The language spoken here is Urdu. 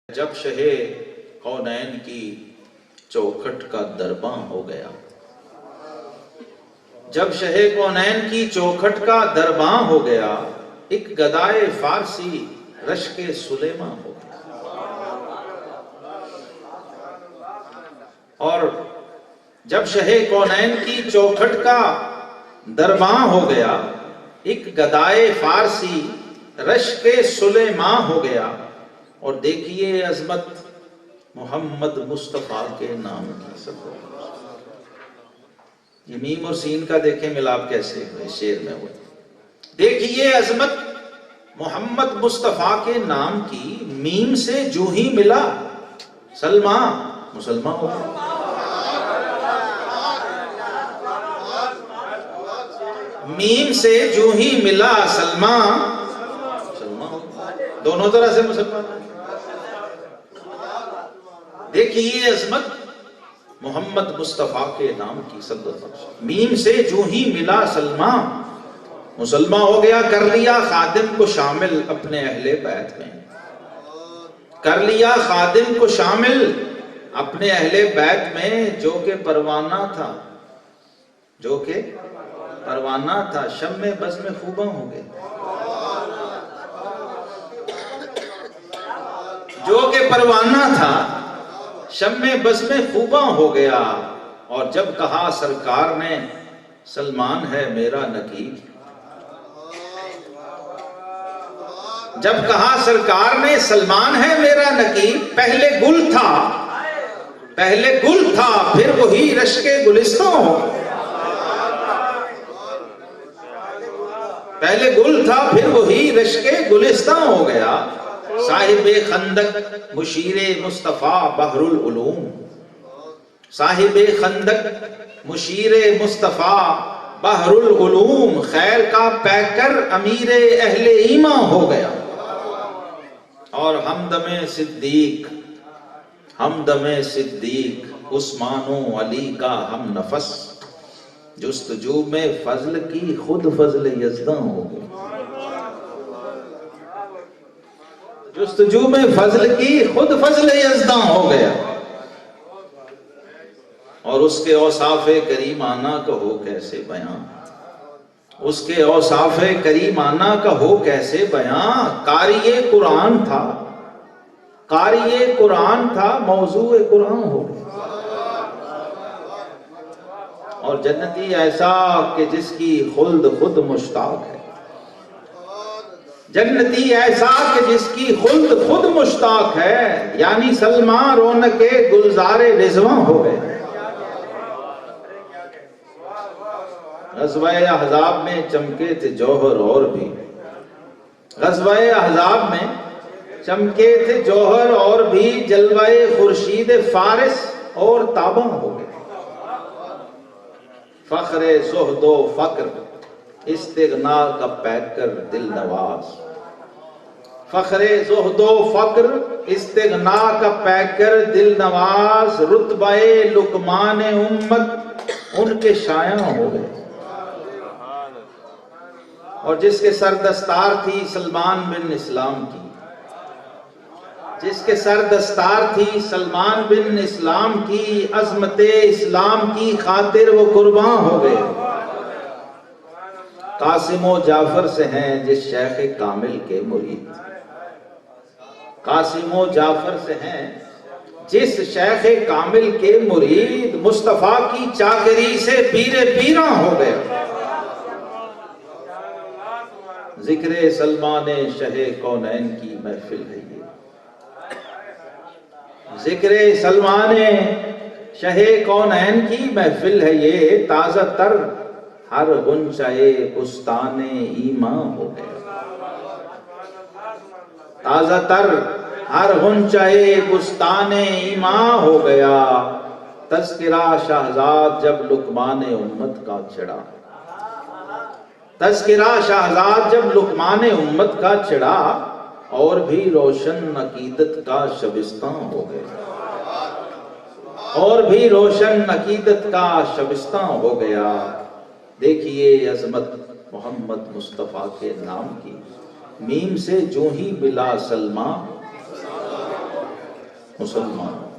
جب شہ کونین کی چوکھٹ کا درباں ہو گیا، جب شہ کونین کی چوکھٹ کا درباں ہو گیا، ایک گدائے فارسی رشک سلیماں ہو گیا۔ اور جب شہ کونین کی چوکھٹ کا درباں ہو گیا، ایک گدائے فارسی رشک سلیماں ہو گیا، اور دیکھیے عظمت محمد مصطفیٰ کے نام کی سب۔ یہ میم اور سین کا دیکھیں ملاب کیسے ہوئے شعر میں ہوئے۔ دیکھیے عظمت محمد مصطفیٰ کے نام کی، میم سے جو ہی ملا سلمان مسلمان ہو گیا۔ میم سے جو ہی ملا سلمان مسلمان ہو گیا، دونوں طرح سے مسلمان۔ دیکھیے عظمت محمد مصطفیٰ کے نام کی صلی اللہ علیہ وسلم، میم سے جو ہی ملا سلمان مسلمان ہو گیا۔ کر لیا خادم کو شامل اپنے اہل بیت میں، کر لیا خادم کو شامل اپنے اہل بیت میں، جو کہ پروانہ تھا، جو کہ پروانہ تھا، شمع بزم خوباں ہو گئے، جو کہ پروانہ تھا شمع بزم خوباں ہو گیا۔ اور جب کہا سرکار نے سلمان ہے میرا نقیب، جب کہا سرکار نے سلمان ہے میرا نقیب، پہلے گل تھا، پہلے گل تھا پھر وہی رشک گلستاں ہو گیا، پہلے گل تھا پھر وہی رشک گلستاں ہو گیا۔ صاحب خندق مشیر مصطفیٰ بحر العلوم، صاحب خندق مشیر مصطفیٰ بحر العلوم، خیر کا پیکر امیر اہل ایمان ہو گیا۔ اور ہمدم صدیق، ہمدم صدیق عثمان و علی کا ہم نفس، جستجو میں فضل کی خود فضل یزداں ہو گیا، جستجو میں فضل کی خود فضل یزداں ہو گیا۔ اور اس کے اوصاف کریمانہ کا ہو کیسے بیان، اس کے اوصاف کریمانہ کا ہو کیسے بیان۔ قاری قرآن تھا، قاری قرآن تھا، موضوع قرآن ہو گیا۔ اور جنتی ایسا کہ جس کی خلد خود مشتاق ہے، جنتی ایسا کہ جس کی خلد خود مشتاق ہے، یعنی سلمان رونق گلزار رضواں ہو گئے۔ غزوہ احزاب میں چمکے تھے جوہر اور بھی، غزوہ احزاب میں چمکے تھے جوہر اور بھی، جلوہ خورشید فارس اور تاباں ہو گئے۔ فخر زہد و فقر استغنا کا پیکر دل نواز، فخر زہد و فقر استغنا کا پیکر دل نواز، رتبہ لقمان امت ان کے شایع ہو گئے۔ اور جس کے سر دستار تھی سلمان بن اسلام کی، جس کے سر دستار تھی سلمان بن اسلام کی، عظمت اسلام کی خاطر وہ قرباں ہو گئے۔ قاسم و جعفر سے ہیں جس شیخ کامل کے مرید، قاسم و جعفر سے ہیں جس شیخ کامل کے مرید، مصطفیٰ کی چاکری سے پیر پیراں ہو گئے۔ ذکر سلمان شہ کونین کی محفل ہے یہ، ذکر سلمان شہ کونین کی محفل ہے یہ، تازہ تر ہر غنچہ بستان ایمان ہو گیا، تازہ تر ہر غنچہ بستان ایمان ہو گیا۔ تذکرہ شہزاد جب لقمان امت کا چڑھا، تذکرہ شہزاد جب لقمان امت کا چڑھا، اور بھی روشن عقیدت کا شبستاں ہو گیا، اور بھی روشن عقیدت کا شبستاں ہو گیا۔ دیکھیے عظمت محمد مصطفیٰ کے نام کی، میم سے جو ہی ملا سلمان مسلمان